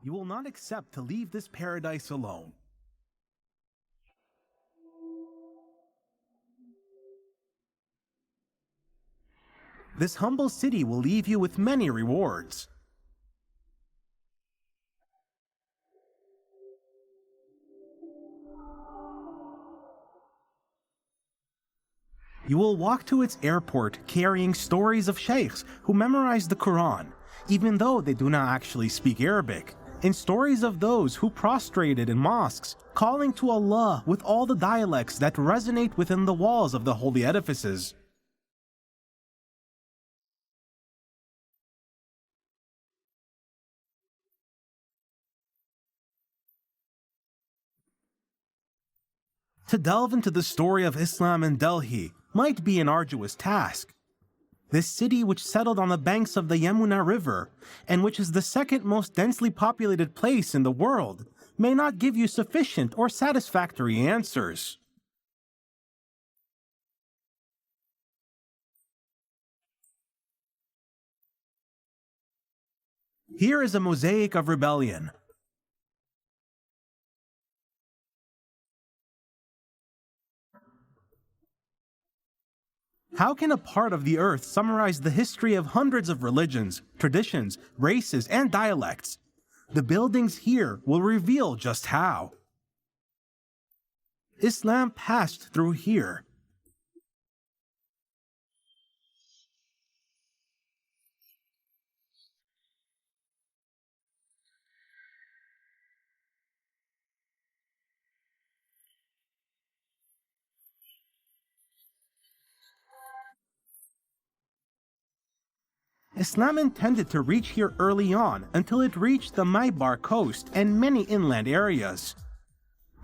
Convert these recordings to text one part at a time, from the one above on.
You will not accept to leave this paradise alone. This humble city will leave you with many rewards. You will walk to its airport carrying stories of sheikhs who memorized the Quran, even though they do not actually speak Arabic, and stories of those who prostrated in mosques, calling to Allah with all the dialects that resonate within the walls of the holy edifices. To delve into the story of Islam in Delhi might be an arduous task. This city, which settled on the banks of the Yamuna River, and which is the second most densely populated place in the world, may not give you sufficient or satisfactory answers. Here is a mosaic of rebellion. How can a part of the earth summarize the history of hundreds of religions, traditions, races, and dialects? The buildings here will reveal just how. Islam passed through here. Islam intended to reach here early on until it reached the Maybar coast and many inland areas.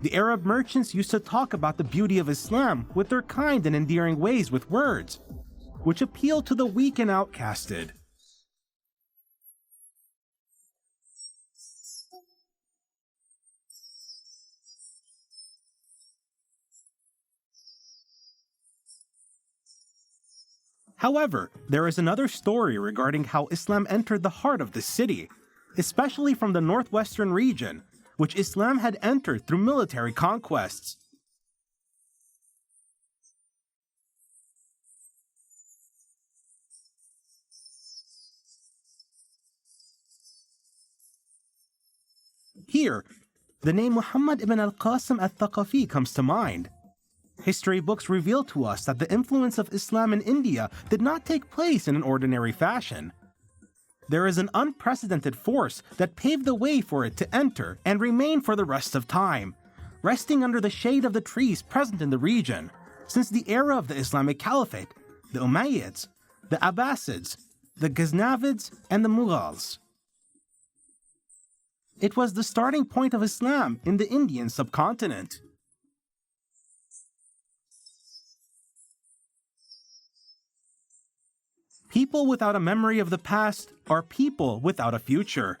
The Arab merchants used to talk about the beauty of Islam with their kind and endearing ways with words, which appealed to the weak and outcasted. However, there is another story regarding how Islam entered the heart of the city, especially from the northwestern region, which Islam had entered through military conquests. Here, the name Muhammad ibn al-Qasim al-Thaqafi comes to mind. History books reveal to us that the influence of Islam in India did not take place in an ordinary fashion. There is an unprecedented force that paved the way for it to enter and remain for the rest of time, resting under the shade of the trees present in the region, since the era of the Islamic Caliphate, the Umayyads, the Abbasids, the Ghaznavids, and the Mughals. It was the starting point of Islam in the Indian subcontinent. People without a memory of the past are people without a future.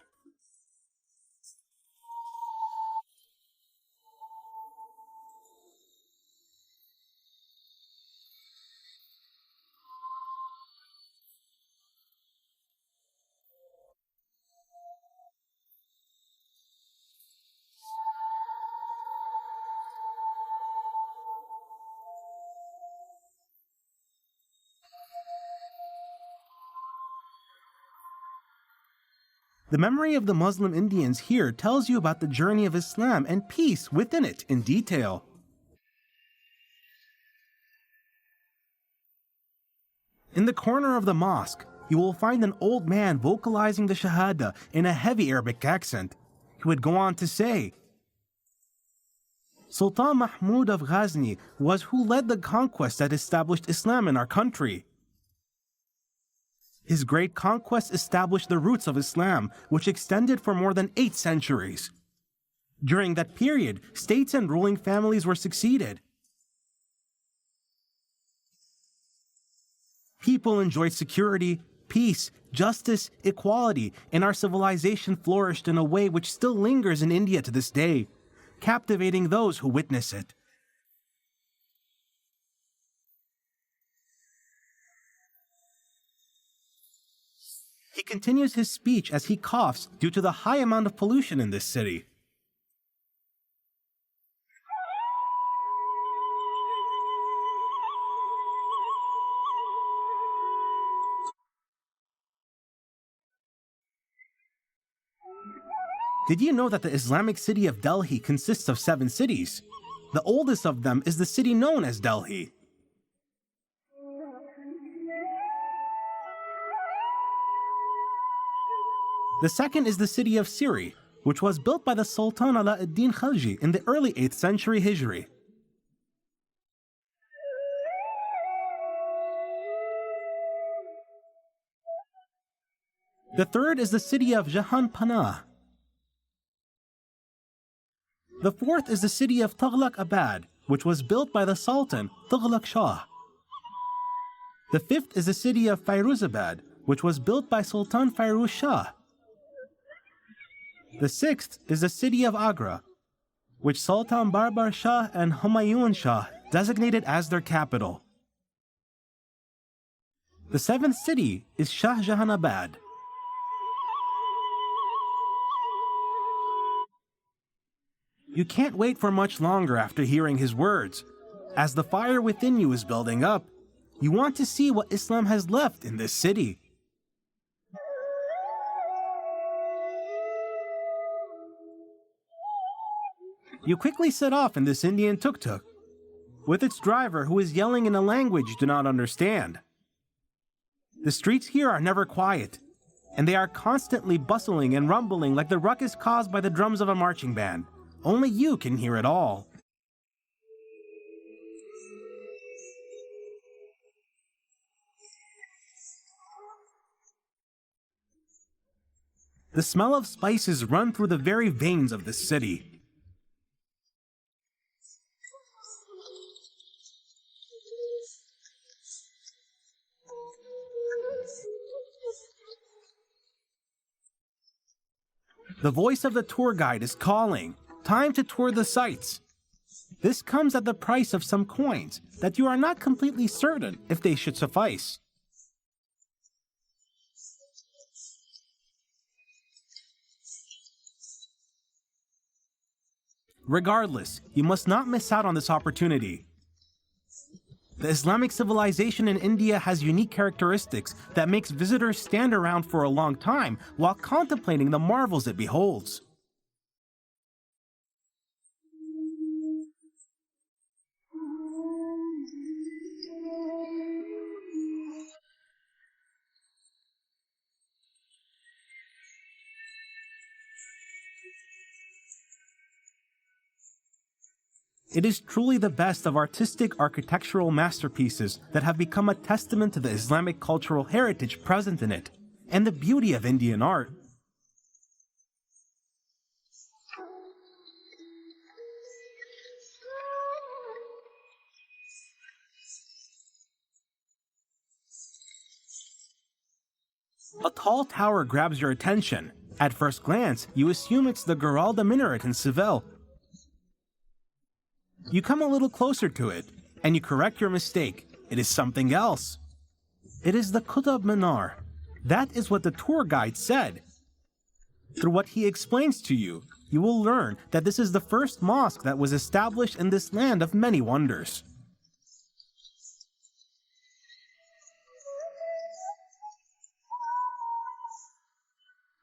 The memory of the Muslim Indians here tells you about the journey of Islam and peace within it in detail. In the corner of the mosque, you will find an old man vocalizing the Shahada in a heavy Arabic accent. He would go on to say, Sultan Mahmud of Gazni was who led the conquest that established Islam in our country. His great conquest established the roots of Islam, which extended for more than 8 centuries. During that period, states and ruling families were succeeded. People enjoyed security, peace, justice, equality, and our civilization flourished in a way which still lingers in India to this day, captivating those who witness it. He continues his speech as he coughs due to the high amount of pollution in this city. Did you know that the Islamic city of Delhi consists of 7 cities? The oldest of them is the city known as Delhi. The second is the city of Siri, which was built by the Sultan Ala-ad-Din Khalji in the early 8th century Hijri. The third is the city of Jahan. The fourth is the city of Tughlaq Abad, which was built by the Sultan Tughlaq Shah. The fifth is the city of Fairuzabad, which was built by Sultan Fairuz Shah. The sixth is the city of Agra, which Sultan Barbar Shah and Humayun Shah designated as their capital. The seventh city is Shah Jahanabad. You can't wait for much longer after hearing his words. As the fire within you is building up, you want to see what Islam has left in this city. You quickly set off in this Indian tuk-tuk, with its driver who is yelling in a language you do not understand. The streets here are never quiet, and they are constantly bustling and rumbling like the ruckus caused by the drums of a marching band. Only you can hear it all. The smell of spices run through the very veins of this city. The voice of the tour guide is calling. Time to tour the sights. This comes at the price of some coins that you are not completely certain if they should suffice. Regardless, you must not miss out on this opportunity. The Islamic civilization in India has unique characteristics that makes visitors stand around for a long time while contemplating the marvels it beholds. It is truly the best of artistic architectural masterpieces that have become a testament to the Islamic cultural heritage present in it, and the beauty of Indian art. A tall tower grabs your attention. At first glance, you assume it's the Qutb Minaret in Seville. You come a little closer to it, and you correct your mistake. It is something else. It is the Qutb Minar. That is what the tour guide said. Through what he explains to you, you will learn that this is the first mosque that was established in this land of many wonders.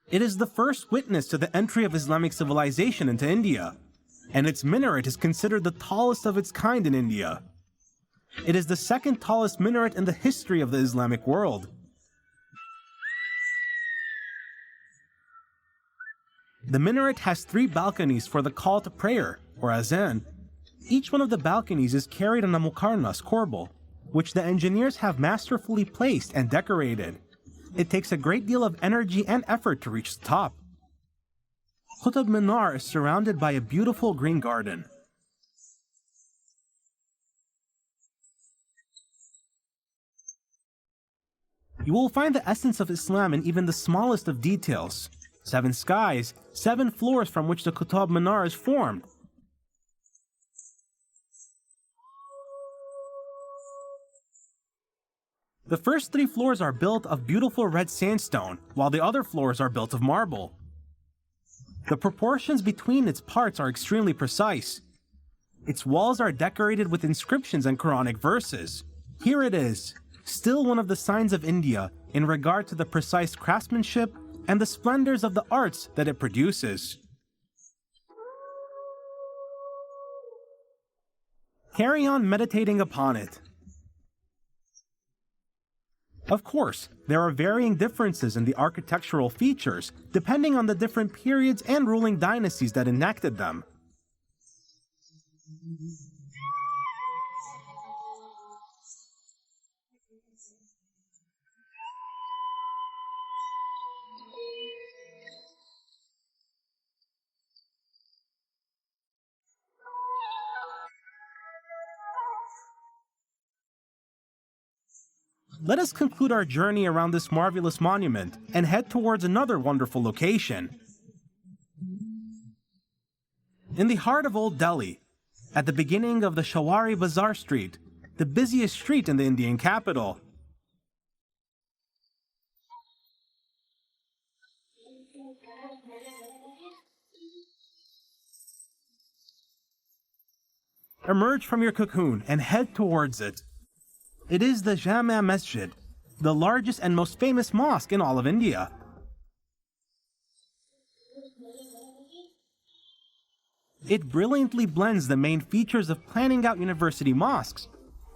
It is the first witness to the entry of Islamic civilization into India, and its minaret is considered the tallest of its kind in India. It is the second tallest minaret in the history of the Islamic world. The minaret has 3 balconies for the call to prayer, or azan. Each one of the balconies is carried on a muqarnas corbel, which the engineers have masterfully placed and decorated. It takes a great deal of energy and effort to reach the top. Qutb Minar is surrounded by a beautiful green garden. You will find the essence of Islam in even the smallest of details. 7 skies, 7 floors from which the Qutb Minar is formed. The first 3 floors are built of beautiful red sandstone, while the other floors are built of marble. The proportions between its parts are extremely precise. Its walls are decorated with inscriptions and Quranic verses. Here it is, still one of the signs of India in regard to the precise craftsmanship and the splendors of the arts that it produces. Carry on meditating upon it. Of course, there are varying differences in the architectural features depending on the different periods and ruling dynasties that enacted them. Let us conclude our journey around this marvelous monument and head towards another wonderful location. In the heart of Old Delhi, at the beginning of the Shawari Bazaar Street, the busiest street in the Indian capital. Emerge from your cocoon and head towards it. It is the Jama Masjid, the largest and most famous mosque in all of India. It brilliantly blends the main features of planning out university mosques.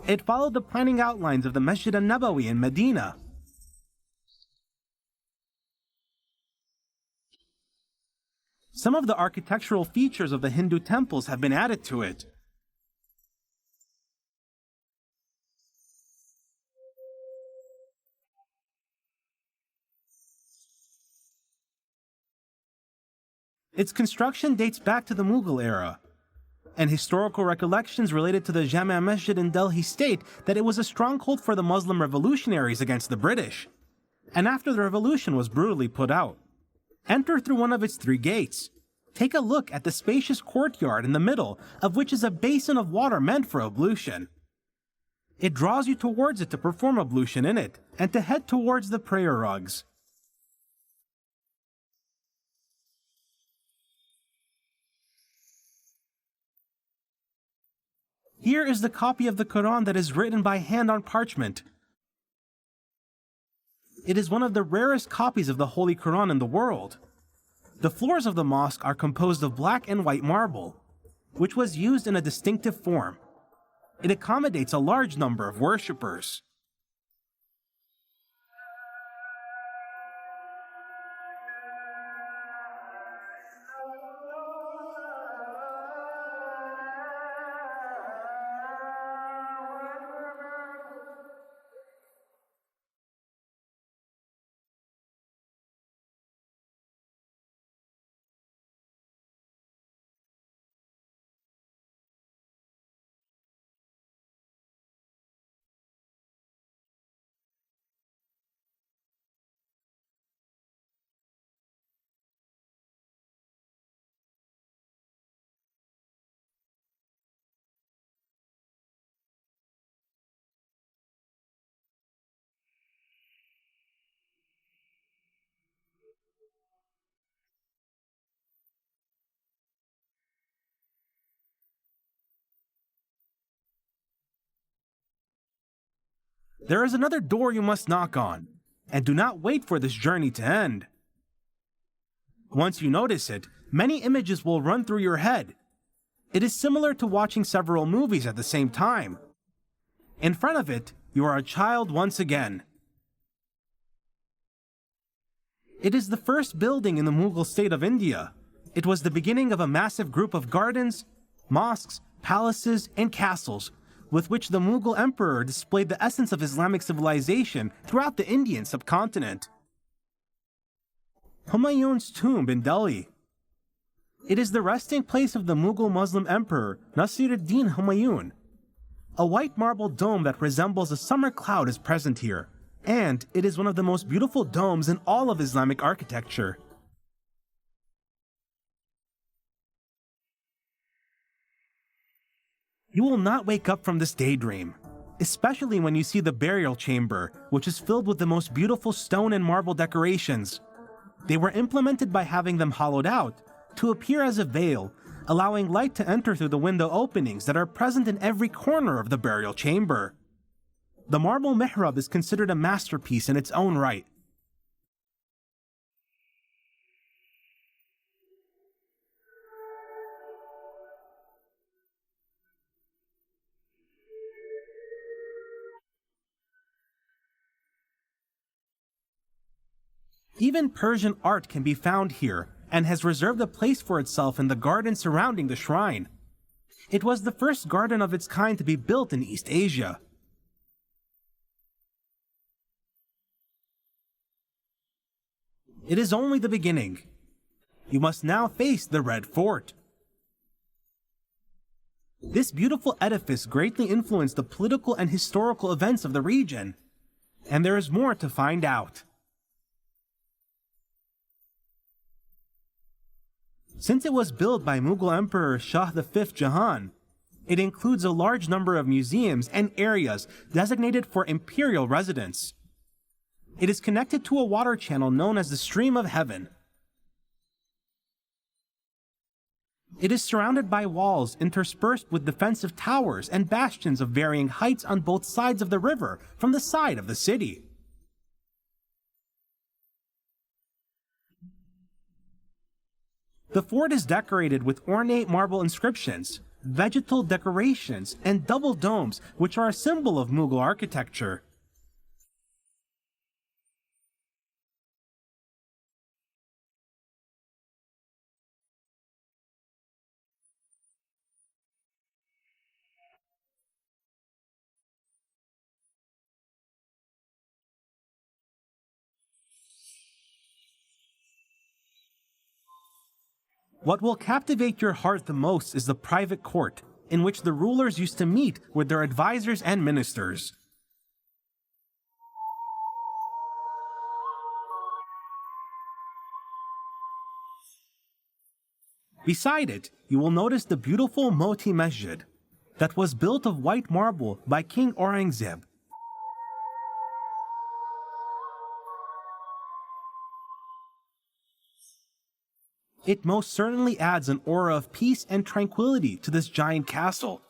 It followed the planning outlines of the Masjid al-Nabawi in Medina. Some of the architectural features of the Hindu temples have been added to it. Its construction dates back to the Mughal era, and historical recollections related to the Jama Masjid in Delhi state that it was a stronghold for the Muslim revolutionaries against the British, and after the revolution was brutally put out. Enter through one of its 3 gates. Take a look at the spacious courtyard in the middle, of which is a basin of water meant for ablution. It draws you towards it to perform ablution in it, and to head towards the prayer rugs. Here is the copy of the Quran that is written by hand on parchment. It is one of the rarest copies of the Holy Quran in the world. The floors of the mosque are composed of black and white marble, which was used in a distinctive form. It accommodates a large number of worshippers. There is another door you must knock on, and do not wait for this journey to end. Once you notice it, many images will run through your head. It is similar to watching several movies at the same time. In front of it, you are a child once again. It is the first building in the Mughal state of India. It was the beginning of a massive group of gardens, mosques, palaces, and castles, with which the Mughal emperor displayed the essence of Islamic civilization throughout the Indian subcontinent. Humayun's tomb in Delhi. It is the resting place of the Mughal Muslim emperor Nasiruddin Humayun. A white marble dome that resembles a summer cloud is present here, and it is one of the most beautiful domes in all of Islamic architecture. You will not wake up from this daydream. especially when you see the burial chamber, which is filled with the most beautiful stone and marble decorations. They were implemented by having them hollowed out to appear as a veil, allowing light to enter through the window openings that are present in every corner of the burial chamber. The marble mihrab is considered a masterpiece in its own right. Even Persian art can be found here, and has reserved a place for itself in the garden surrounding the shrine. It was the first garden of its kind to be built in East Asia. It is only the beginning. You must now face the Red Fort. This beautiful edifice greatly influenced the political and historical events of the region, and there is more to find out. Since it was built by Mughal Emperor Shah V Jahan, it includes a large number of museums and areas designated for imperial residence. It is connected to a water channel known as the Stream of Heaven. It is surrounded by walls interspersed with defensive towers and bastions of varying heights on both sides of the river from the side of the city. The fort is decorated with ornate marble inscriptions, vegetal decorations, and double domes, which are a symbol of Mughal architecture. What will captivate your heart the most is the private court, in which the rulers used to meet with their advisors and ministers. Beside it, you will notice the beautiful Qutb Masjid, that was built of white marble by King Aurangzeb. It most certainly adds an aura of peace and tranquility to this giant castle.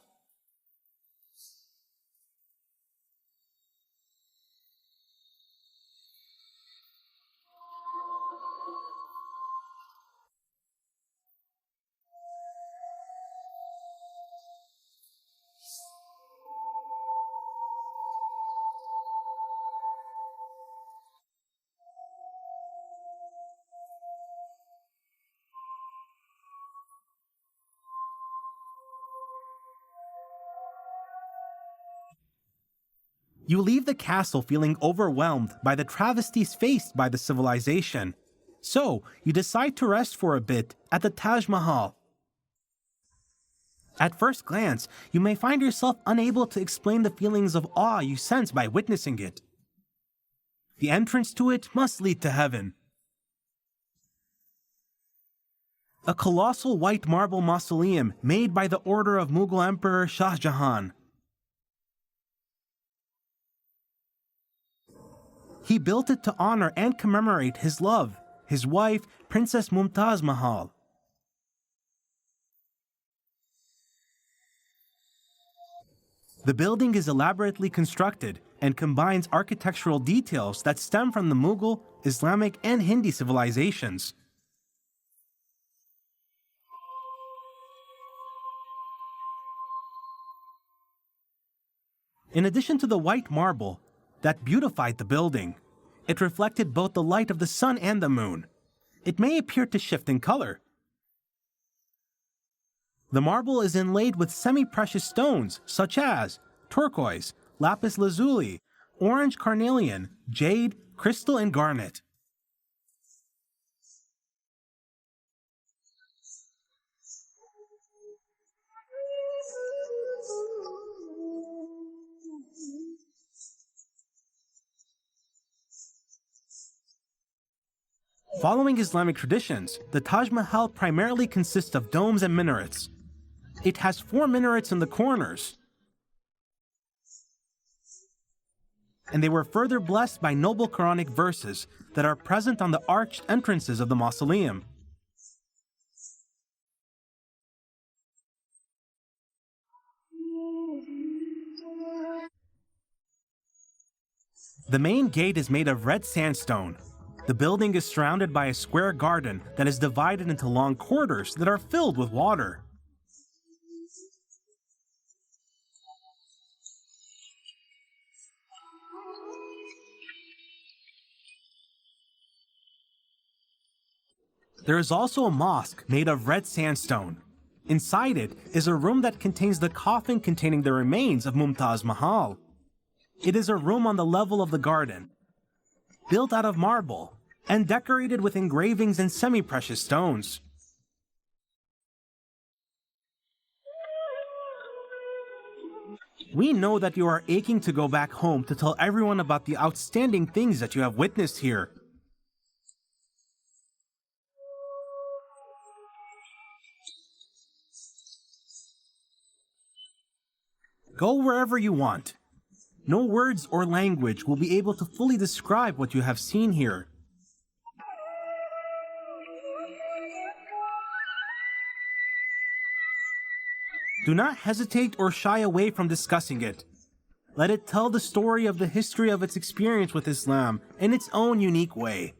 You leave the castle feeling overwhelmed by the travesties faced by the civilization, so you decide to rest for a bit at the Taj Mahal. At first glance, you may find yourself unable to explain the feelings of awe you sense by witnessing it. The entrance to it must lead to heaven. A colossal white marble mausoleum made by the order of Mughal Emperor Shah Jahan. He built it to honor and commemorate his love, his wife, Princess Mumtaz Mahal. The building is elaborately constructed and combines architectural details that stem from the Mughal, Islamic, and Hindi civilizations. In addition to the white marble that beautified the building, it reflected both the light of the sun and the moon. It may appear to shift in color. The marble is inlaid with semi-precious stones such as turquoise, lapis lazuli, orange carnelian, jade, crystal, and garnet. Following Islamic traditions, the Taj Mahal primarily consists of domes and minarets. It has 4 minarets in the corners. and they were further blessed by noble Quranic verses that are present on the arched entrances of the mausoleum. The main gate is made of red sandstone. The building is surrounded by a square garden that is divided into long corridors that are filled with water. There is also a mosque made of red sandstone. Inside it is a room that contains the coffin containing the remains of Taj Mahal. It is a room on the level of the garden, built out of marble, and decorated with engravings and semi-precious stones. We know that you are aching to go back home to tell everyone about the outstanding things that you have witnessed here. Go wherever you want. No words or language will be able to fully describe what you have seen here. Do not hesitate or shy away from discussing it. Let it tell the story of the history of its experience with Islam in its own unique way.